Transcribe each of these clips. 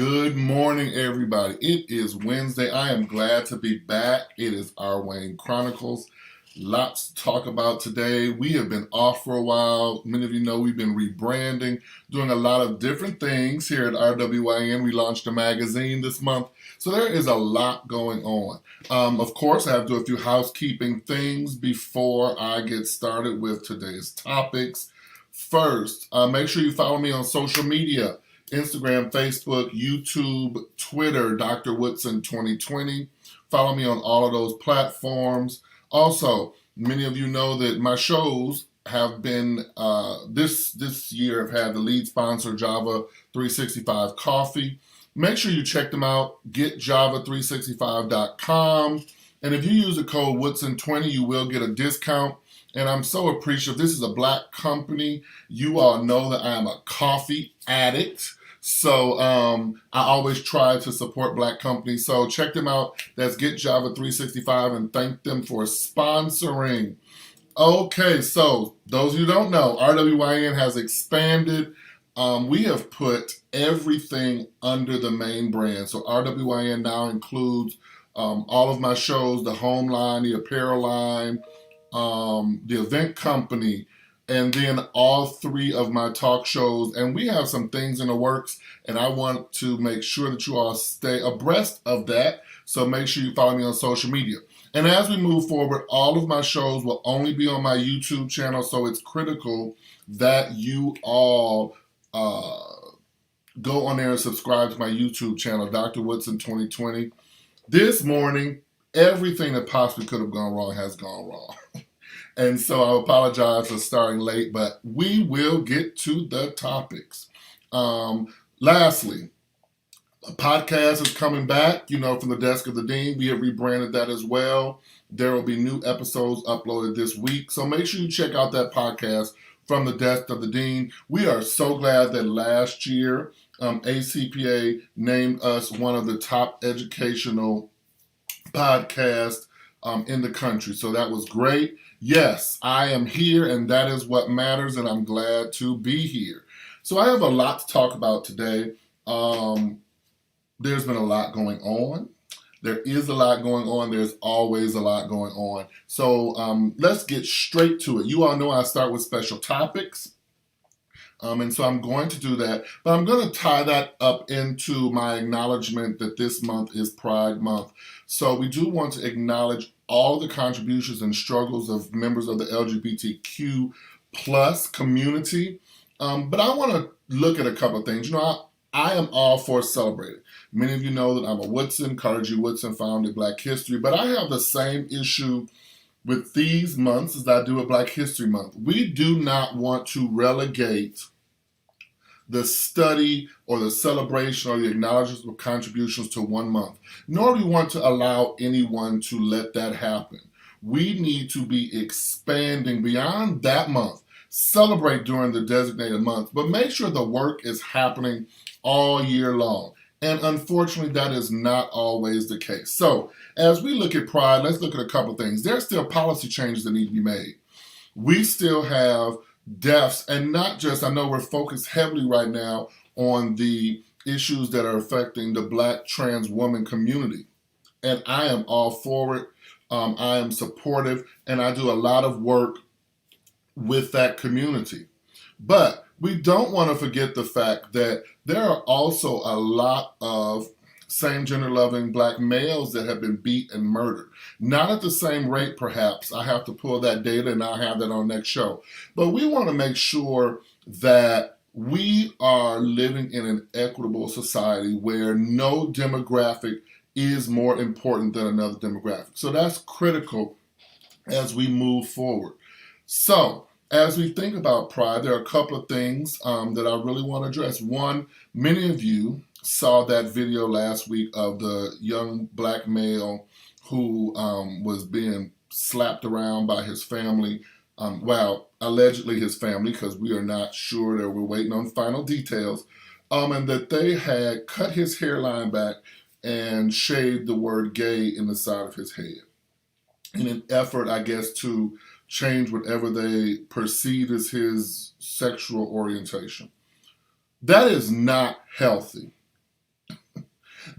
Good morning, everybody. It is Wednesday. I am glad to be back. It is our Wayne Chronicles. Lots to talk about today. We have been off for a while. Many of you know we've been rebranding, doing a lot of different things here at RWYN. We launched a magazine this month. So there is a lot going on. Of course, I have to do a few housekeeping things before I get started with today's topics. First, make sure you follow me on social media. Instagram, Facebook, YouTube, Twitter, Dr. Woodson 2020. Follow me on all of those platforms. Also, many of you know that my shows have been, this year have had the lead sponsor, Java 365 Coffee. Make sure you check them out, getjava365.com. And if you use the code Woodson20, you will get a discount. And I'm so appreciative. This is a Black company. You all know that I am a coffee addict. So I always try to support Black companies. So check them out. That's Get Java 365 and thank them for sponsoring. Okay, so those of you who don't know, RWYN has expanded. We have put everything under the main brand. So RWYN now includes all of my shows, the home line, the apparel line, the event company, and then all three of my talk shows. And we have some things in the works, and I want to make sure that you all stay abreast of that. So make sure you follow me on social media. And as we move forward, all of my shows will only be on my YouTube channel. So it's critical that you all go on there and subscribe to my YouTube channel, Dr. Woodson 2020. This morning, everything that possibly could have gone wrong has gone wrong. And so I apologize for starting late, but we will get to the topics. Lastly, a podcast is coming back, from the Desk of the Dean. We have rebranded that as well. There will be new episodes uploaded this week. So make sure you check out that podcast from the Desk of the Dean. We are so glad that last year, ACPA named us one of the top educational podcasts in the country. So that was great. Yes, I am here, and that is what matters, and I'm glad to be here. So I have a lot to talk about today. There's been a lot going on. There is a lot going on. There's always a lot going on. So let's get straight to it. You all know I start with special topics. And so I'm going to do that, but I'm going to tie that up into my acknowledgement that this month is Pride Month. So we do want to acknowledge all the contributions and struggles of members of the LGBTQ plus community. But I want to look at a couple of things. I am all for celebrating. Many of you know that I'm a Woodson, Carter G. Woodson, founded Black History, but I have the same issue with these months as I do with Black History Month. We do not want to relegate the study or the celebration or the acknowledgement of contributions to 1 month, nor do we want to allow anyone to let that happen. We need to be expanding beyond that month. Celebrate during the designated month, but make sure the work is happening all year long. And unfortunately, that is not always the case. So as we look at Pride, let's look at a couple of things. There are still policy changes that need to be made. We still have deaths, and not just, I know we're focused heavily right now on the issues that are affecting the Black trans woman community. And I am all for it. I am supportive, and I do a lot of work with that community. But we don't want to forget the fact that there are also a lot of same-gender loving Black males that have been beat and murdered. Not at the same rate, perhaps. I have to pull that data, and I'll have that on next show. But we want to make sure that we are living in an equitable society where no demographic is more important than another demographic. So that's critical as we move forward. So as we think about Pride, there are a couple of things that I really want to address. One, many of you saw that video last week of the young Black male who was being slapped around by his family. Allegedly his family, because we are not sure, that we're waiting on final details, and that they had cut his hairline back and shaved the word gay in the side of his head in an effort, I guess, to change whatever they perceive as his sexual orientation. That is not healthy.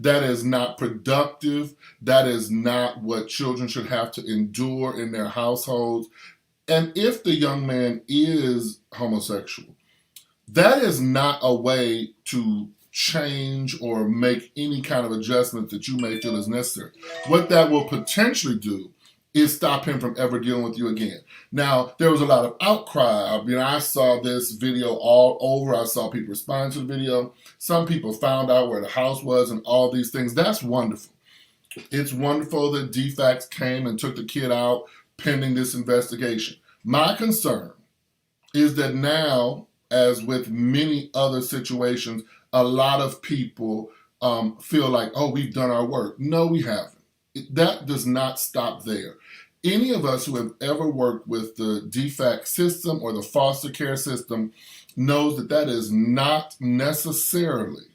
That is not productive. That is not what children should have to endure in their households. And if the young man is homosexual, that is not a way to change or make any kind of adjustment that you may feel is necessary. What that will potentially do is stop him from ever dealing with you again. Now, there was a lot of outcry. I mean, I saw this video all over. I saw people respond to the video. Some people found out where the house was and all these things. That's wonderful. It's wonderful that DFACS came and took the kid out pending this investigation. My concern is that now, as with many other situations, a lot of people feel like, oh, we've done our work. No, we haven't. That does not stop there. Any of us who have ever worked with the DFACS system or the foster care system knows that that is not necessarily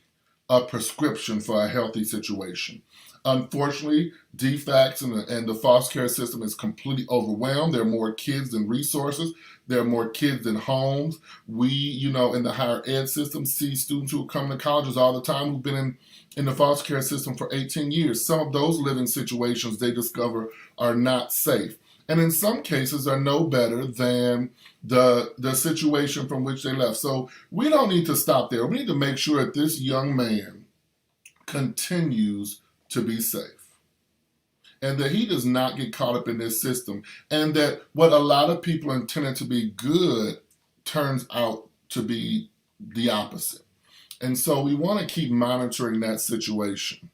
a prescription for a healthy situation. Unfortunately, DFACS and the foster care system is completely overwhelmed. There are more kids than resources. There are more kids than homes. We, in the higher ed system, see students who come to colleges all the time who've been in the foster care system for 18 years. Some of those living situations they discover are not safe. And in some cases are no better than the situation from which they left. So we don't need to stop there. We need to make sure that this young man continues to be safe, and that he does not get caught up in this system, and that what a lot of people intended to be good turns out to be the opposite. And so we want to keep monitoring that situation.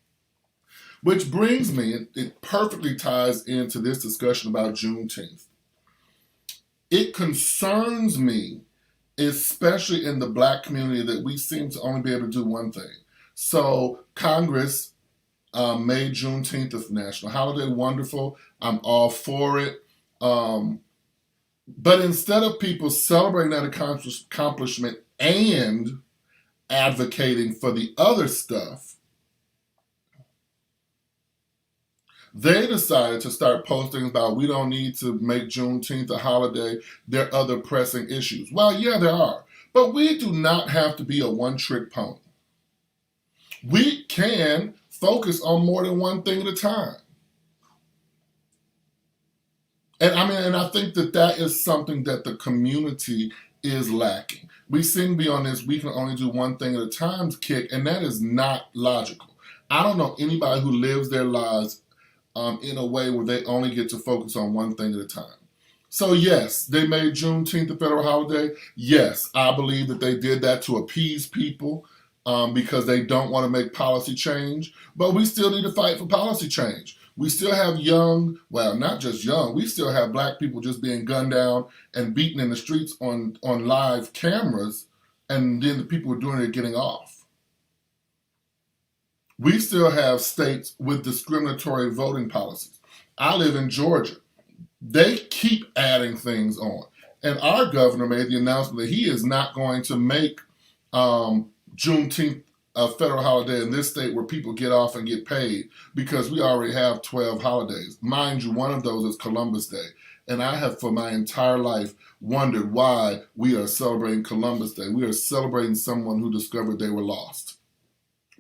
Which brings me, it perfectly ties into this discussion about Juneteenth. It concerns me, especially in the Black community, that we seem to only be able to do one thing. So Congress made Juneteenth a national holiday. Wonderful. I'm all for it. But instead of people celebrating that accomplishment and advocating for the other stuff, they decided to start posting about we don't need to make Juneteenth a holiday. There are other pressing issues. Well, yeah, there are. But we do not have to be a one-trick pony. We can focus on more than one thing at a time. And I think that is something that the community is lacking. We seem to be on this we can only do one thing at a time kick, and that is not logical. I don't know anybody who lives their lives in a way where they only get to focus on one thing at a time. So yes, they made Juneteenth a federal holiday. Yes, I believe that they did that to appease people because they don't want to make policy change. But we still need to fight for policy change. We still have not just young, we still have Black people just being gunned down and beaten in the streets on live cameras, and then the people who are doing it are getting off. We still have states with discriminatory voting policies. I live in Georgia. They keep adding things on. And our governor made the announcement that he is not going to make Juneteenth a federal holiday in this state where people get off and get paid, because we already have 12 holidays. Mind you, one of those is Columbus Day. And I have for my entire life wondered why we are celebrating Columbus Day. We are celebrating someone who discovered they were lost.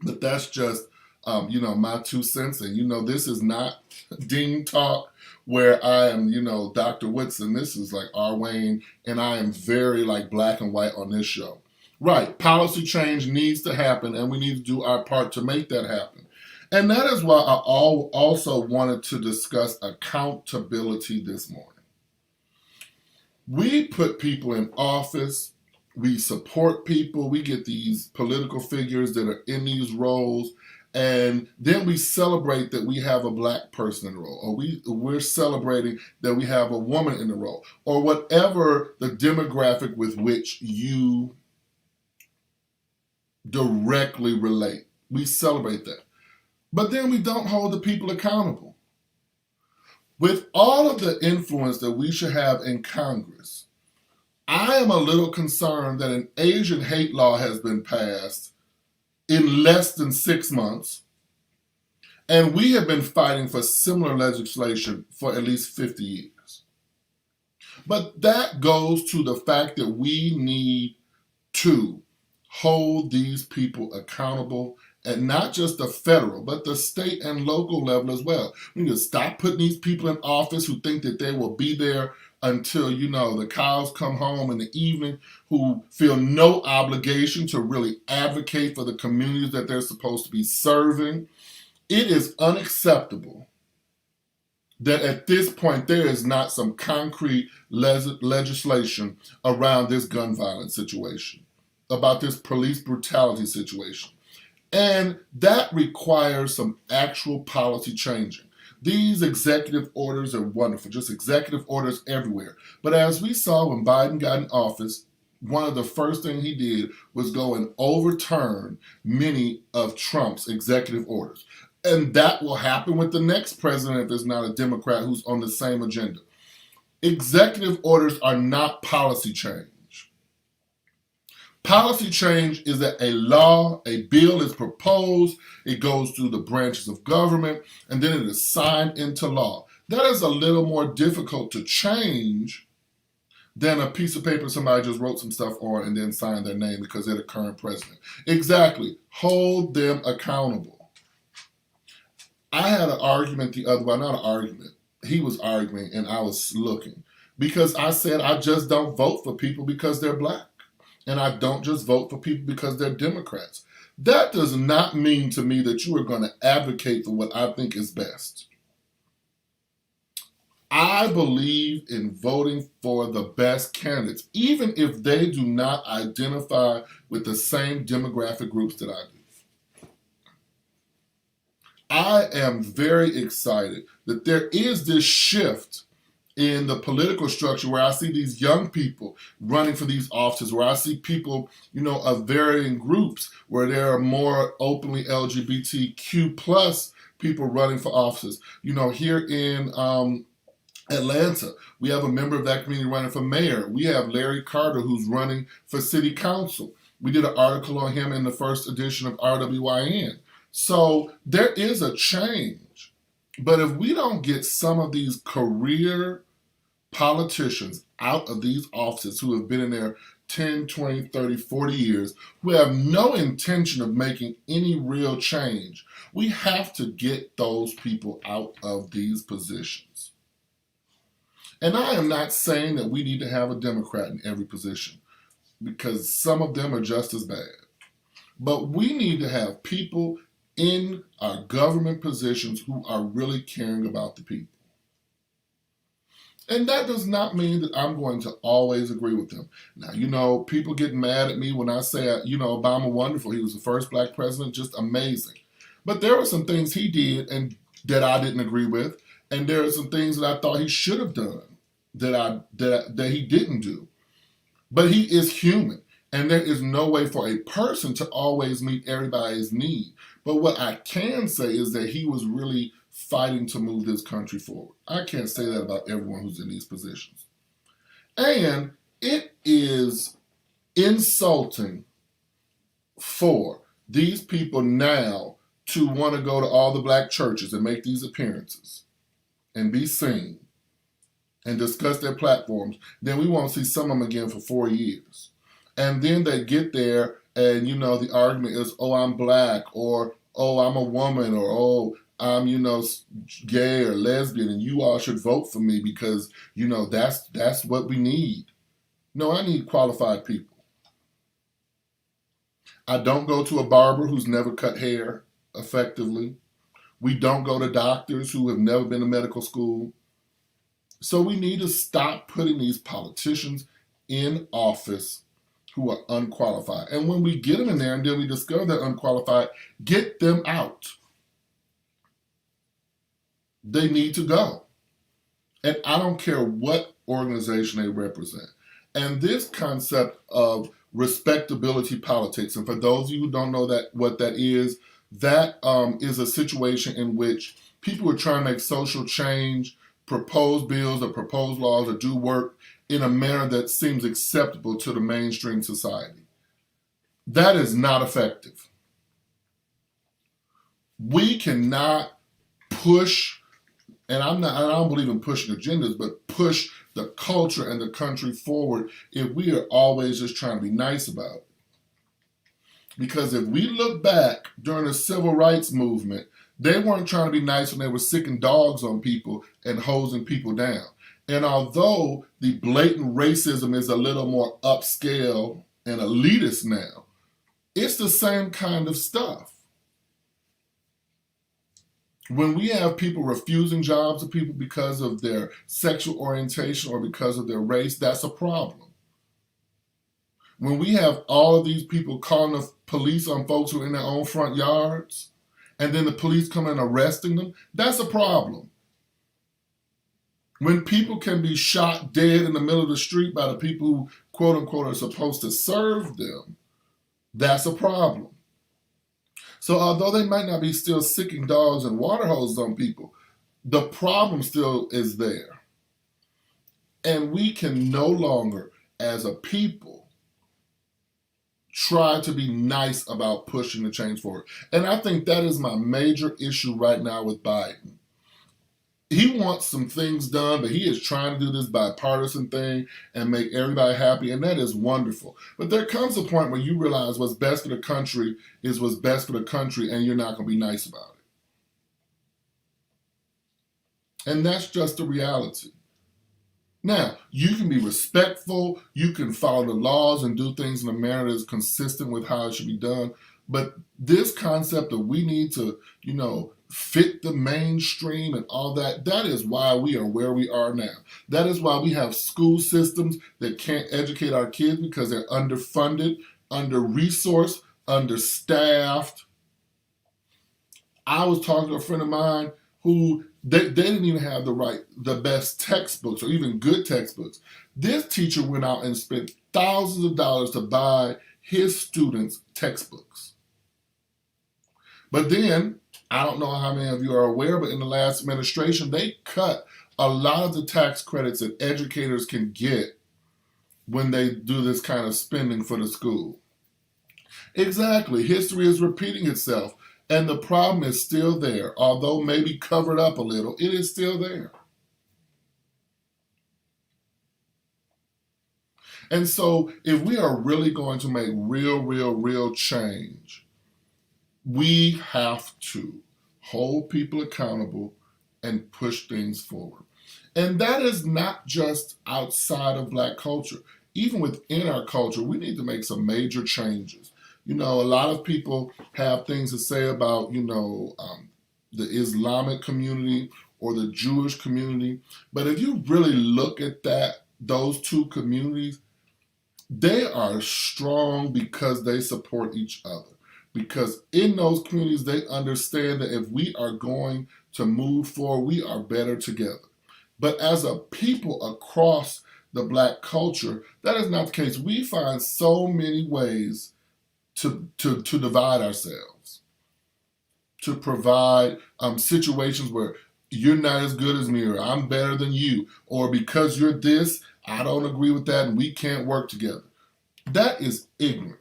But that's just, my 2 cents. And, this is not Dean Talk where I am, Dr. Whitson. This is like R. Wayne, and I am very black and white on this show. Right, policy change needs to happen, and we need to do our part to make that happen. And that is why I also wanted to discuss accountability this morning. We put people in office, we support people, we get these political figures that are in these roles, and then we celebrate that we have a Black person in the role, or we're celebrating that we have a woman in the role, or whatever the demographic with which you directly relate. We celebrate that. But then we don't hold the people accountable. With all of the influence that we should have in Congress, I am a little concerned that an Asian hate law has been passed in less than 6 months, and we have been fighting for similar legislation for at least 50 years. But that goes to the fact that we need to hold these people accountable, and not just the federal, but the state and local level as well. We need to stop putting these people in office who think that they will be there until, the cows come home in the evening, who feel no obligation to really advocate for the communities that they're supposed to be serving. It is unacceptable that at this point there is not some concrete legislation around this gun violence situation, about this police brutality situation. And that requires some actual policy changing. These executive orders are wonderful, just executive orders everywhere. But as we saw when Biden got in office, one of the first things he did was go and overturn many of Trump's executive orders. And that will happen with the next president if there's not a Democrat who's on the same agenda. Executive orders are not policy change. Policy change is that a law, a bill is proposed, it goes through the branches of government, and then it is signed into law. That is a little more difficult to change than a piece of paper somebody just wrote some stuff on and then signed their name because they're the current president. Exactly. Hold them accountable. I had an argument the other way, not an argument. He was arguing and I was looking because I said I just don't vote for people because they're black. And I don't just vote for people because they're Democrats. That does not mean to me that you are going to advocate for what I think is best. I believe in voting for the best candidates, even if they do not identify with the same demographic groups that I do. I am very excited that there is this shift in the political structure where I see these young people running for these offices, where I see people, of varying groups, where there are more openly LGBTQ plus people running for offices. Here in Atlanta, we have a member of that community running for mayor. We have Larry Carter who's running for city council. We did an article on him in the first edition of RWYN. So there is a change. But if we don't get some of these career politicians out of these offices who have been in there 10, 20, 30, 40 years, who have no intention of making any real change, we have to get those people out of these positions. And I am not saying that we need to have a Democrat in every position, because some of them are just as bad. But we need to have people in our government positions who are really caring about the people. And that does not mean that I'm going to always agree with them. Now, people get mad at me when I say, Obama wonderful. He was the first black president, just amazing. But there were some things he did and that I didn't agree with. And there are some things that I thought he should have done that he didn't do. But he is human. And there is no way for a person to always meet everybody's need. But what I can say is that he was really fighting to move this country forward. I can't say that about everyone who's in these positions. And it is insulting for these people now to want to go to all the black churches and make these appearances and be seen and discuss their platforms. Then we won't see some of them again for 4 years. And then they get there and, the argument is, oh, I'm black, or, oh, I'm a woman, or, oh, I'm, gay or lesbian, and you all should vote for me because, that's what we need. No, I need qualified people. I don't go to a barber who's never cut hair effectively. We don't go to doctors who have never been to medical school. So we need to stop putting these politicians in office who are unqualified. And when we get them in there and then we discover they're unqualified, get them out. They need to go. And I don't care what organization they represent. And this concept of respectability politics, and for those of you who don't know what that is a situation in which people are trying to make social change, propose bills or propose laws or do work in a manner that seems acceptable to the mainstream society. That is not effective. We cannot push, and I don't believe in pushing agendas, but push the culture and the country forward if we are always just trying to be nice about it. Because if we look back during the civil rights movement, they weren't trying to be nice when they were sicking dogs on people and hosing people down. And although the blatant racism is a little more upscale and elitist now, it's the same kind of stuff. When we have people refusing jobs to people because of their sexual orientation or because of their race, that's a problem. When we have all of these people calling the police on folks who are in their own front yards, and then the police come in arresting them, that's a problem. When people can be shot dead in the middle of the street by the people who, quote unquote, are supposed to serve them, that's a problem. So although they might not be still sicking dogs and water hoses on people, the problem still is there. And we can no longer, as a people, try to be nice about pushing the change forward. And I think that is my major issue right now with Biden. He wants some things done, but he is trying to do this bipartisan thing and make everybody happy, and that is wonderful. But there comes a point where you realize what's best for the country is what's best for the country, and you're not going to be nice about it. And that's just the reality. Now, you can be respectful, you can follow the laws and do things in a manner that is consistent with how it should be done, but this concept that we need to, fit the mainstream and all that, that is why we are where we are now. That is why we have school systems that can't educate our kids because they're underfunded, under-resourced, understaffed. I was talking to a friend of mine who they didn't even have the best textbooks or even good textbooks. This teacher went out and spent thousands of dollars to buy his students textbooks. But then, I don't know how many of you are aware, but in the last administration, they cut a lot of the tax credits that educators can get when they do this kind of spending for the school. Exactly. History is repeating itself. And the problem is still there. Although maybe covered up a little, it is still there. And so if we are really going to make real change, we have to hold people accountable and push things forward. And that is not just outside of Black culture. Even within our culture, we need to make some major changes. A lot of people have things to say about, the Islamic community or the Jewish community. But if you really look at those two communities, they are strong because they support each other. Because in those communities, they understand that if we are going to move forward, we are better together. But as a people across the Black culture, that is not the case. We find so many ways to divide ourselves, to provide situations where you're not as good as me, or I'm better than you, or because you're this, I don't agree with that, and we can't work together. That is ignorant.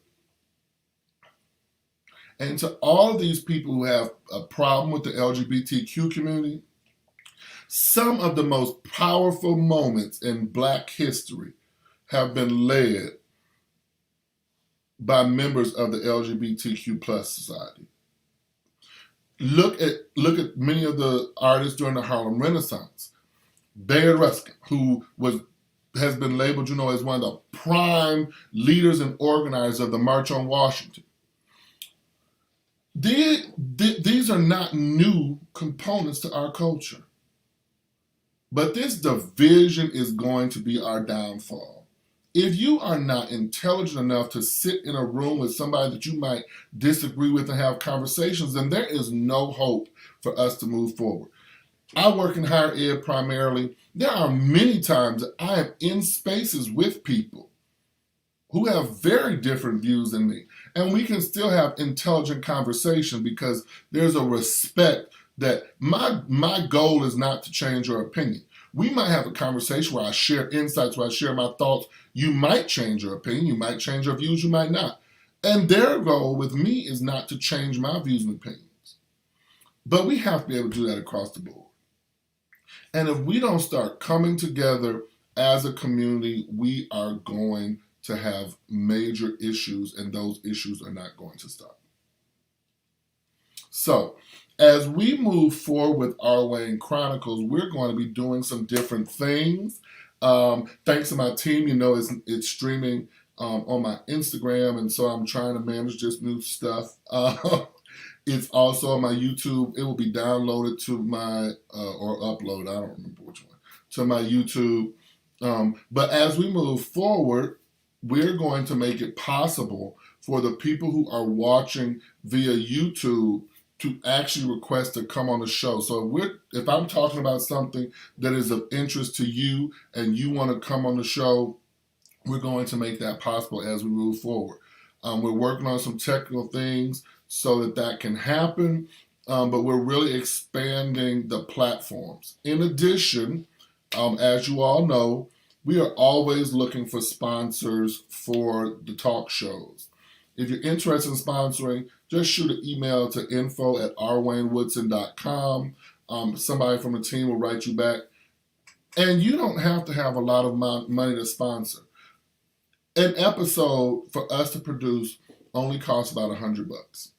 And to all of these people who have a problem with the LGBTQ community, some of the most powerful moments in Black history have been led by members of the LGBTQ plus society. Look at many of the artists during the Harlem Renaissance. Bayard Ruskin, who has been labeled, as one of the prime leaders and organizers of the March on Washington. These are not new components to our culture. But this division is going to be our downfall. If you are not intelligent enough to sit in a room with somebody that you might disagree with and have conversations, then there is no hope for us to move forward. I work in higher ed primarily. There are many times that I am in spaces with people who have very different views than me. And we can still have intelligent conversation because there's a respect that my goal is not to change your opinion. We might have a conversation where I share insights, where I share my thoughts. You might change your opinion, you might change your views, you might not. And their goal with me is not to change my views and opinions. But we have to be able to do that across the board. And if we don't start coming together as a community, we are going to have major issues, and those issues are not going to stop. So, as we move forward with Our Wayne Chronicles, we're going to be doing some different things. Thanks to my team, it's streaming on my Instagram, and so I'm trying to manage this new stuff. It's also on my YouTube. It will be downloaded to my, or uploaded, I don't remember which one, to my YouTube. But as we move forward, we're going to make it possible for the people who are watching via YouTube to actually request to come on the show. So if I'm talking about something that is of interest to you and you want to come on the show, we're going to make that possible as we move forward. We're working on some technical things so that can happen, but we're really expanding the platforms. In addition, as you all know, we are always looking for sponsors for the talk shows. If you're interested in sponsoring, just shoot an email to info@rwaynewoodson.com. Somebody from the team will write you back. And you don't have to have a lot of money to sponsor. An episode for us to produce only costs about $100.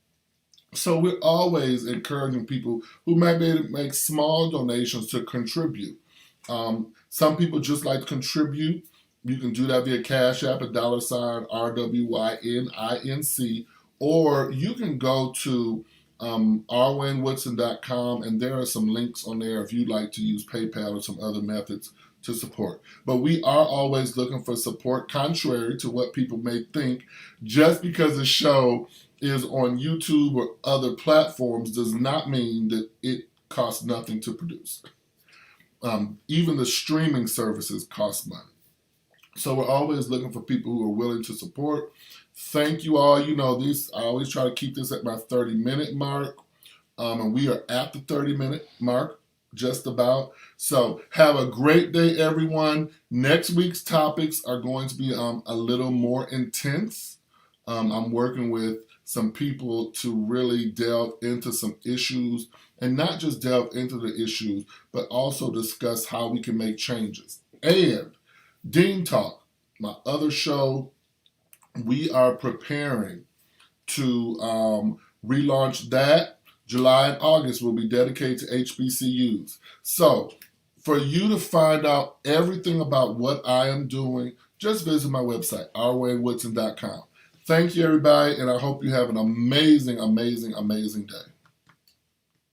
So we're always encouraging people who might be able to make small donations to contribute. Some people just like to contribute. You can do that via Cash App at $RWYNINC, or you can go to rwaynewoodson.com, and there are some links on there if you'd like to use PayPal or some other methods to support. But we are always looking for support, contrary to what people may think. Just because a show is on YouTube or other platforms does not mean that it costs nothing to produce. Even the streaming services cost money. So we're always looking for people who are willing to support. Thank you all. I always try to keep this at my 30-minute mark. And we are at the 30-minute mark, just about. So have a great day, everyone. Next week's topics are going to be a little more intense. I'm working with some people to really delve into some issues, and not just delve into the issues, but also discuss how we can make changes. And Dean Talk, my other show, we are preparing to relaunch that. July and August will be dedicated to HBCUs. So for you to find out everything about what I am doing, just visit my website, rwaynewoodson.com. Thank you, everybody, and I hope you have an amazing, amazing, amazing day.